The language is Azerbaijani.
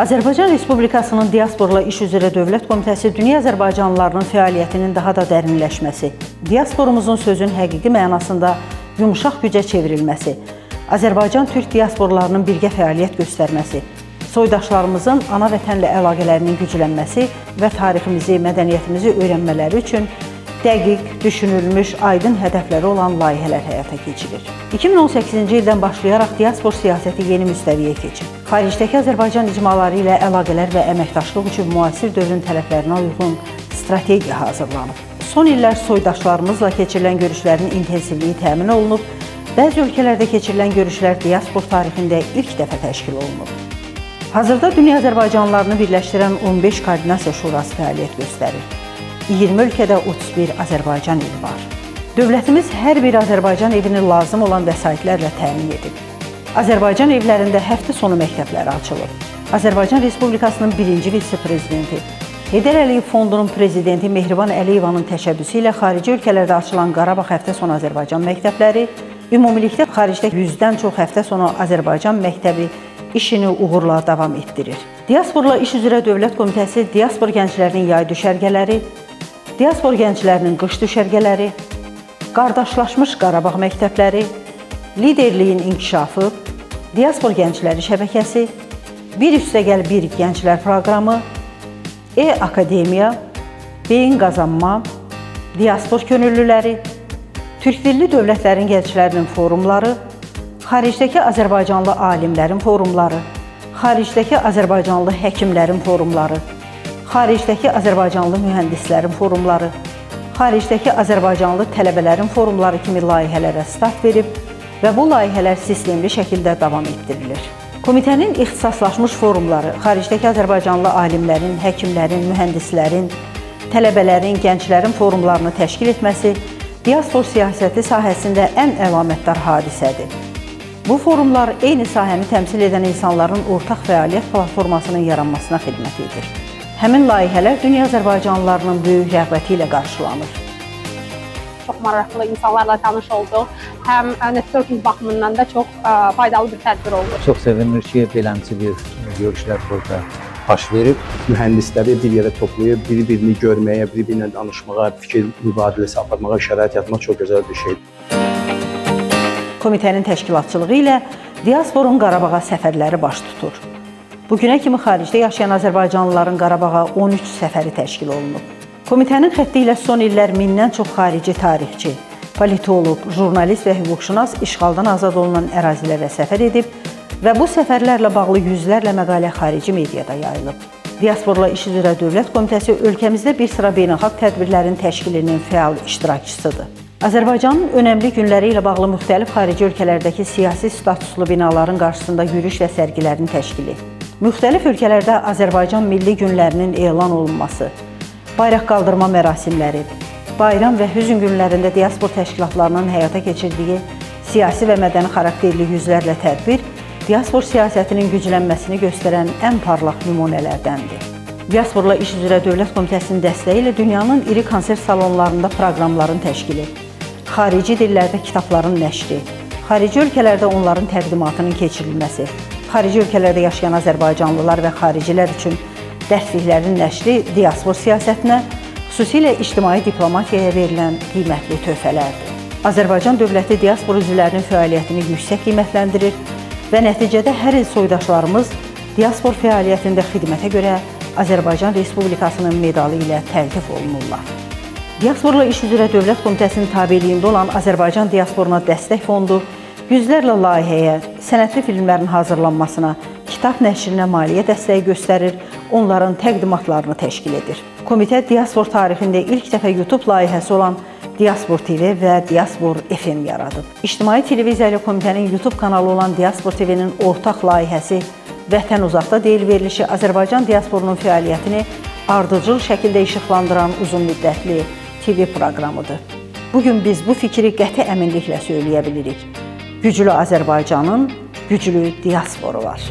Azərbaycan Respublikasının Diasporla İş üzrə Dövlət Komitəsi dünya azərbaycanlılarının fəaliyyətinin daha da dərinləşməsi, diasporumuzun sözün həqiqi mənasında yumuşaq gücə çevrilməsi, Azərbaycan Türk diasporlarının birgə fəaliyyət göstərməsi, soydaşlarımızın ana vətənlə əlaqələrinin güclənməsi və tariximizi, mədəniyyətimizi öyrənmələri üçün dəqiq, düşünülmüş, aydın hədəfləri olan layihələr həyata keçirilir. 2018-ci ildən başlayaraq diaspor siyasəti yeni müstəviyə keçir. Xaricdəki Azərbaycan icmaları ilə əlaqələr və əməkdaşlıq üçün müasir dövrün tələblərinə uyğun strategiya hazırlanıb. Son illər soydaşlarımızla keçirilən görüşlərin intensivliyi təmin olunub, bəzi ölkələrdə keçirilən görüşlər diaspor tarixində ilk dəfə təşkil olunub. Hazırda dünya azərbaycanlılarını birləşdirən 15 koordinasiya şurası fəaliyyət göstərir. 20 ölkədə 31 Azərbaycan evi var. Dövlətimiz hər bir Azərbaycan evini lazım olan vəsaitlərlə təmin edib. Azərbaycan evlərində həftə sonu məktəbləri açılıb. Azərbaycan Respublikasının birinci vitse-prezidenti, Heydər Əliyev Fondunun prezidenti Mehriban Əliyevanın təşəbbüsü ilə xarici ölkələrdə açılan Qarabağ həftə sonu Azərbaycan məktəbləri, ümumilikdə xaricdə 100-dən çox həftə sonu Azərbaycan məktəbi işini uğurla davam etdirir. Diasporla İş üzrə Dövlət Komitəsi diaspor gənclərinin yay düşərgələri, diaspor gənclərinin qış düşərgələri, qardaşlaşmış Qarabağ məktəbləri, liderliyin inkişafı, diaspor gəncləri şəbəkəsi, bir üstəgəl bir gənclər proqramı, E-Akademiya, beyin qazanma, diaspor könüllüləri, Türk dilli dövlətlərin gənclərinin forumları, xaricdəki Azərbaycanlı alimlərin forumları, xaricdəki Azərbaycanlı həkimlərin forumları, xaricdəki Azərbaycanlı mühəndislərin forumları, xaricdəki Azərbaycanlı tələbələrin forumları kimi layihələrə start verib və bu layihələr sistemli şəkildə davam etdirilir. Komitənin ixtisaslaşmış forumları, xaricdəki Azərbaycanlı alimlərin, həkimlərin, mühəndislərin, tələbələrin, gənclərin forumlarını təşkil etməsi diaspor siyasəti sahəsində ən əlamətdar hadisədir. Bu forumlar eyni sahəni təmsil edən insanların ortaq fəaliyyət platformasının yaranmasına xidmət edir. Həmin layihələr dünya azərbaycanlılarının böyük rəğbəti ilə qarşılanır. Çox maraqlı insanlarla tanış olduq. Həm networking baxımından da çox faydalı bir tədbir oldu. Çox sevinir ki, beləmsi bir görüşlər burada baş verib. Mühəndisləri bir yerə toplayıb, bir-birini görməyə, bir-birinə danışmağa, fikir mübadiləsi aparmağa şərait yaratmaq çox gözəl bir şeydir. Komitənin təşkilatçılığı ilə diasporun Qarabağa səfərləri baş tutur. Bugünə kimi xaricdə yaşayan azərbaycanlıların Qarabağa 13 səfəri təşkil olunub. Komitənin xətti ilə son illər 1000-dən çox xarici tarixçi, politoloq, jurnalist və hüquqşünas işğaldan azad olunan ərazilərə səfər edib və bu səfərlərlə bağlı yüzlərlə məqalə xarici mediada yayılıb. Diasporla İş üzrə Dövlət Komitəsi ölkəmizdə bir sıra beynəlxalq tədbirlərin təşkilinin fəal iştirakçısıdır. Azərbaycanın önəmli günləri ilə bağlı müxtəlif xarici ölkələrdəki siyasi statuslu binaların qarşısında yürüyüş və sərgilərin təşkili, müxtəlif ölkələrdə Azərbaycan milli günlərinin elan olunması, bayraq qaldırma mərasimləri, bayram və hüzn günlərində diaspor təşkilatlarının həyata keçirdiyi siyasi və mədəni xarakterli yüzlərlə tədbir, diaspor siyasətinin güclənməsini göstərən ən parlaq nümunələrdəndir. Diasporla İş üzrə Dövlət Komitəsinin dəstəyi ilə dünyanın iri konsert salonlarında proqramların təşkili, xarici dillərdə kitabların nəşri, xarici ölkələrdə onların təqdimatının keçirilməsi, xarici ölkələrdə yaşayan azərbaycanlılar və xaricilər üçün dərsliklərin nəşri diaspor siyasətinə, xüsusilə ictimai diplomatiyaya verilən qiymətli töhfələrdir. Azərbaycan dövləti diaspor üzvlərinin fəaliyyətini yüksək qiymətləndirir və nəticədə hər il soydaşlarımız diaspor fəaliyyətində xidmətə görə Azərbaycan Respublikasının medalı ilə təltif olunurlar. Diasporla İş üzrə Dövlət Komitəsinin tabeliyində olan Azərbaycan Diasporuna Dəstək Fondu yüzlərlə layihəyə, sənədli filmlərin hazırlanmasına, kitab nəşrinə maliyyə dəstəyi göstərir, onların təqdimatlarını təşkil edir. Komitə Diaspor tarixində ilk dəfə YouTube layihəsi olan Diaspor TV və Diaspor FM yaradıb. İctimai televiziya ilə komitənin YouTube kanalı olan Diaspor TV-nin ortaq layihəsi Vətən uzaqda deyil verilişi Azərbaycan diasporunun fəaliyyətini ardıcıl şəkildə işıqlandıran uzun müddətli TV proqramıdır. Bugün biz bu fikri qəti əminliklə söyləyə bilirik. Güclü Azərbaycanın güclü diasporu var.